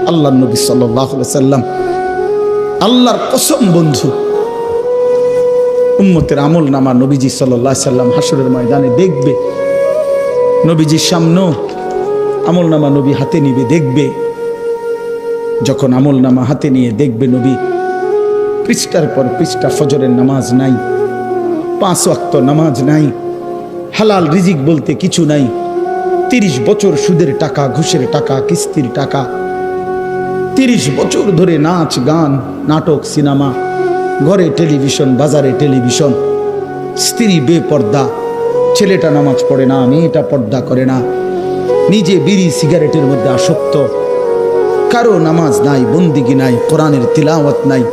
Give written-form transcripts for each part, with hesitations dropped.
আল্লাহর নবী সাল্লাল্লাহু আলাইহি সাল্লাম। আল্লাহর কসম বন্ধু, উম্মতের আমল নামা নবীজি সাল্লাল্লাহু আলাইহি সাল্লাম হাসরের ময়দানে দেখবে। নবীজির সামনে আমল নামা নবী হাতে নিবে, দেখবে। যখন আমল নামা হাতে নিয়ে দেখবে নবী, পৃষ্ঠার পর পৃষ্ঠা ফজরের নামাজ নাই, 5 ওয়াক্ত নামাজ নাই, হালাল রিজিক বলতে কিছু নাই, 30 বছর সুদের টাকা, ঘুষের টাকা, কিস্তির টাকা, 30 বছর ধরে নাচ গান, নাটক, সিনেমা, ঘরে টেলিভিশন, বাজারে টেলিভিশন, স্ত্রী বেপর্দা, ছেলেটা নামাজ পড়ে না, মেয়েটা পর্দা করে না, নিজে বিড়ি সিগারেটের মধ্যে আসক্ত, কারো নামাজ নাই, বন্দিগি নাই, কোরআনের তিলাওয়াত নাই।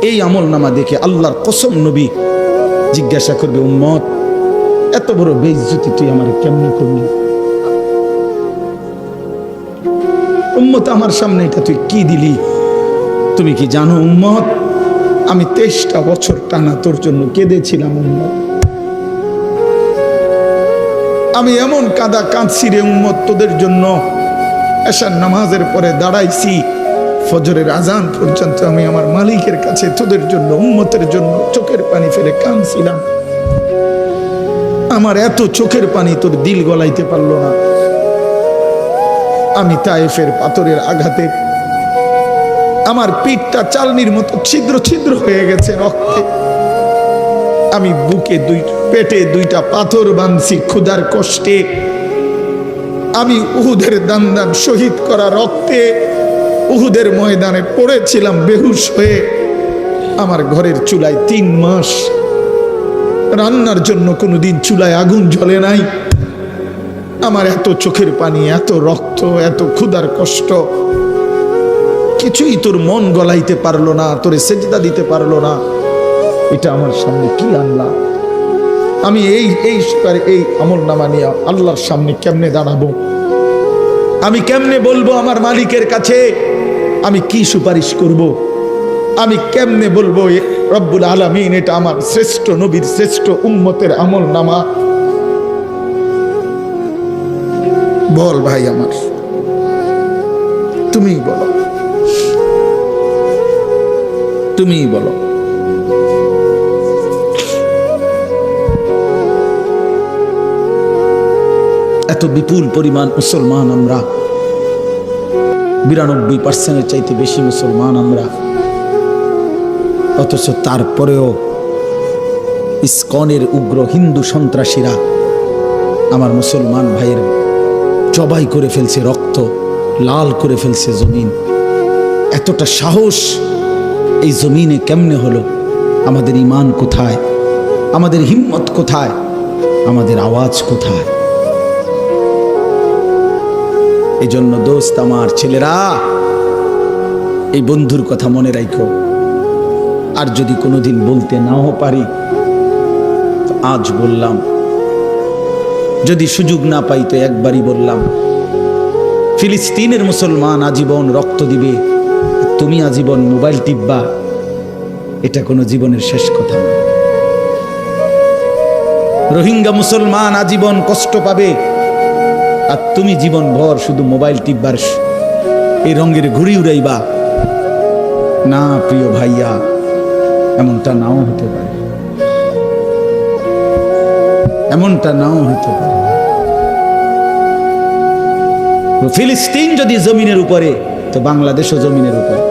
এই আমল নামা দেখে আল্লাহর কসম নবী জিজ্ঞাসা করবে, উম্মত এত বড় বেইজ্জতি তুই আমার কেমনে করলি? উম্মত আমার সামনে এটা তুই কি দিলি? তুমি কি জানো উম্মত, আমি 23টা বছর টানা তোর জন্য কেঁদেছিলাম উম্মত। আমি এমন কাঁদা কাঁদছি রে উম্মত তোদের জন্য। এশার নামাজের পরে দাঁড়াইছি, ফজরের আজান পর্যন্ত আমি আমার মালিকের কাছে তোদের জন্য, উম্মতের জন্য চোখের পানি ফেলে কাঁদছিলাম। আমার এত চোখের পানি তোর দিল গলাইতে পারলো না। আমি তায়েফের পাথরের আঘাতে আমার পিঠটা চালনির মতো ছিদ্র ছিদ্র হয়ে গেছে রক্তে। আমি বুকে পেটে 2টা পাথর বাঁধছি ক্ষুধার কষ্টে। আমি উহুদের দান শহীদ করা রক্তে উহুদের ময়দানে পড়েছিলাম বেহুশ হয়ে। আমার ঘরের চুলায় 3 মাস রান্নার জন্য কোনোদিন চুলায় আগুন জ্বলে নাই। আমার এত চোখের পানি, এত রক্ত, এত ক্ষুধার কষ্ট, কিছুই তোর মন গলাইতে পারলো না, তোরে সেজদা দিতে পারলো না। এটা আমার সামনে কি আনলা? আমি এই আমল নামা নিয়ে আল্লাহর সামনে কেমনে দাঁড়াবো? আমি কেমনে বলবো আমার মালিকের কাছে আমি কি সুপারিশ করব? আমি কেমনে বলবো রব্বুল আলামিন এটা আমার শ্রেষ্ঠ নবীর শ্রেষ্ঠ উম্মতের আমল নামা? বল ভাই আমার, তুমিই বলো, তুমিই বলো। এত বিপুল পরিমাণ মুসলমান আমরা, 92% চাইতে বেশি মুসলমান আমরা, অথচ তারপরেও ইসকনের উগ্র হিন্দু সন্ত্রাসীরা আমার মুসলমান ভাইয়ের জবাই করে ফেলছে, রক্ত লাল করে ফেলছে জমিন। এতটা সাহস এই জমিনে কেমনে হলো? আমাদের ঈমান কোথায়? আমাদের হিম্মত কোথায়? আমাদের আওয়াজ কোথায়? এই জন্য দোস্ত আমার, ছেলেরা, এই বন্ধুর কথা মনে রাখো। আর যদি কোনোদিন বলতে নাও পারি তো আজ বললাম, যদি সুযোগ না পাই তো একবারই বললাম। ফিলিস্তিনের মুসলমান আজীবন রক্ত দিবে, তুমি আজীবন মোবাইল টিপবা, এটা কোনো জীবনের শেষ কথা না। রোহিঙ্গা মুসলমান আজীবন কষ্ট পাবে, আর তুমি জীবন ভর শুধু মোবাইল টিপবার এই রঙের ঘুড়ি উড়াইবা না। প্রিয় ভাইয়া, এমনটা নাও হতে পারে, এমনটা নাও হতে পারে। ফিলিস্তিন যদি জমিনের উপরে, তো বাংলাদেশও জমিনের উপরে,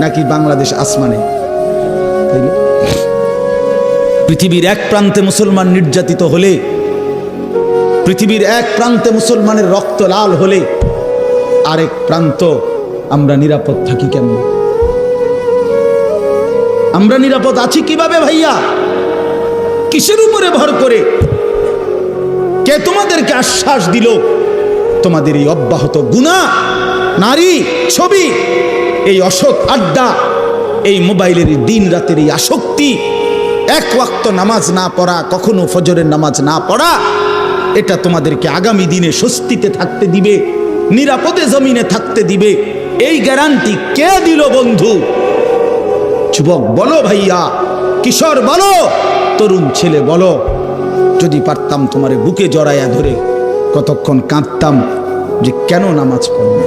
নাকি বাংলাদেশ আসমানে? পৃথিবীর এক প্রান্তে মুসলমান নির্যাতিত হলে, পৃথিবীর এক প্রান্তে মুসলমানের রক্ত লাল হলে, আরেক প্রান্ত আমরা নিরাপদ থাকি কেমন? আমরা নিরাপদ আছি কিভাবে ভাইয়া? কিসের উপরে ভর করে? কে তোমাদেরকে আশ্বাস দিল তোমাদের এই অব্যাহত গুনাহ, নারী, ছবি, এই অসৎ আড্ডা, এই মোবাইলের দিন রাতের এই আসক্তি, 1 ওয়াক্ত নামাজ না পড়া, কখনো ফজরের নামাজ না পড়া, এটা তোমাদেরকে আগামী দিনে স্বস্তিতে থাকতে দিবে, নিরাপদে জমিনে থাকতে দিবে? এই গ্যারান্টি কে দিল বন্ধু? যুবক বলো ভাইয়া, কিশোর বলো, তরুণ ছেলে বলো। যদি পারতাম তোমারে বুকে জড়াইয়া ধরে কতক্ষণ কাঁদতাম যে কেন নামাজ পড়বে,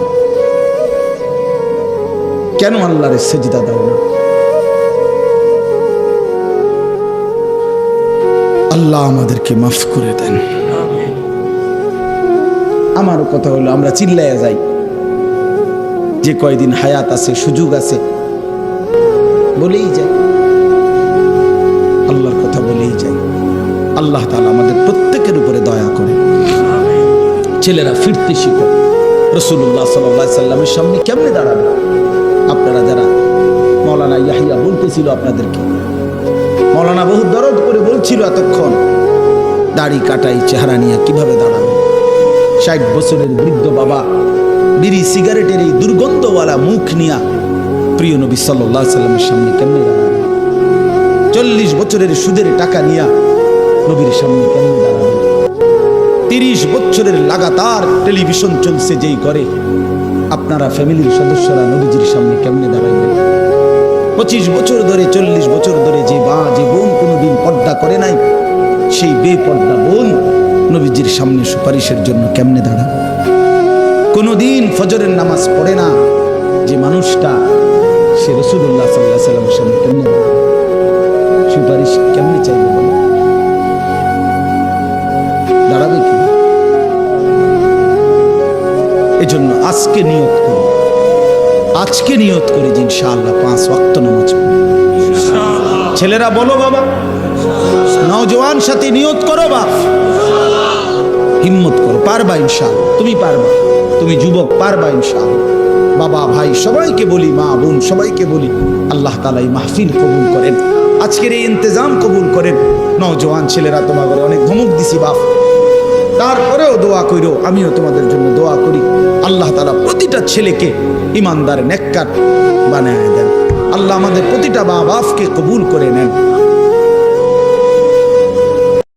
কেন আল্লাহর সেজদা দাও না? আল্লাহ আমাদেরকে মাফ করে দেন। আমারও কথা হলো, আমরা চিল্লাইয়া যাই, যে কয়দিন হায়াত আছে, সুযোগ আছে, বলেই যাই, আল্লাহর কথা বলেই যাই। আল্লাহ তাআলা আমাদের প্রত্যেকের উপরে দয়া করে। ছেলেরা ফিরতে শিখো। রাসূলুল্লাহ সাল্লাল্লাহু আলাইহি সাল্লামের সামনে কেমনে দাঁড়াবে? আপনারা যারা, মাওলানা ইয়াহিয়া বলতেছিল আপনাদেরকে, মাওলানা বহু দরদ করে বলছিল এতক্ষণ, দাড়ি কাটাই চেহারা নিয়ে কিভাবে দাঁড়াবে? 60 বছরের বৃদ্ধ বাবা বিড়ি সিগারেটের এই দুর্গন্ধওয়ালা মুখ নিয়া প্রিয় নবী সাল্লাল্লাহু আলাইহি সাল্লামের সামনে কেমনে দাঁড়াবে? 40 বছরের সুদের টাকা নিয়া নবীর সামনে কেমনে দাঁড়াবে? 30 বছরের লাগাতার টেলিভিশন চলছে যেই করে, আপনারা ফ্যামিলির সদস্যরা নবীজির সামনে কেমনে দাঁড়াইবেন? 25 বছর ধরে, 40 বছর ধরে যে বোন কোনোদিন পর্দা করে নাই, সেই বেপর্দা বোন নবীজির সামনে সুপারিশের জন্য কেমনে দাঁড়াবে? কোনোদিন ফজরের নামাজ পড়ে না যে মানুষটা, সে রাসূলুল্লাহ সাল্লাল্লাহু আলাইহি সাল্লামের সামনে কেমনে দাঁড়াবে? সুপারিশ কেমনে চাইবে? বলে দাঁড়াবে কি? এজন্য আজকে নিয়ত করি যে ইনশাআল্লাহ 5 ওয়াক্ত নামাজ পড়ব। ছেলেরা বলো বাবা, নওজওয়ান সাথী নিয়ত করো, বাপ হিম্মত করো, পারবা ইনশাআল্লাহ, তুমি পারবা, তুমি যুবক পারবা ইনশাআল্লাহ। বাবা ভাই সবাইকে বলি, মা বোন সবাইকে বলি, আল্লাহ তাআলা এই মাহফিল কবুল করেন, আজকের এই ইন্তজাম কবুল করেন। নওজওয়ান ছেলেরা তোমাদের অনেক ধমক দিছি বাপ, তারপরেও দোয়া কইরো, আমিও তোমাদের জন্য দোয়া করি। আল্লাহ তাআলা প্রতিটা ছেলেকে ইমানদার নেককার বানায় দেন। আল্লাহ আমাদের প্রতিটা মা বাপকে কবুল করে নেন।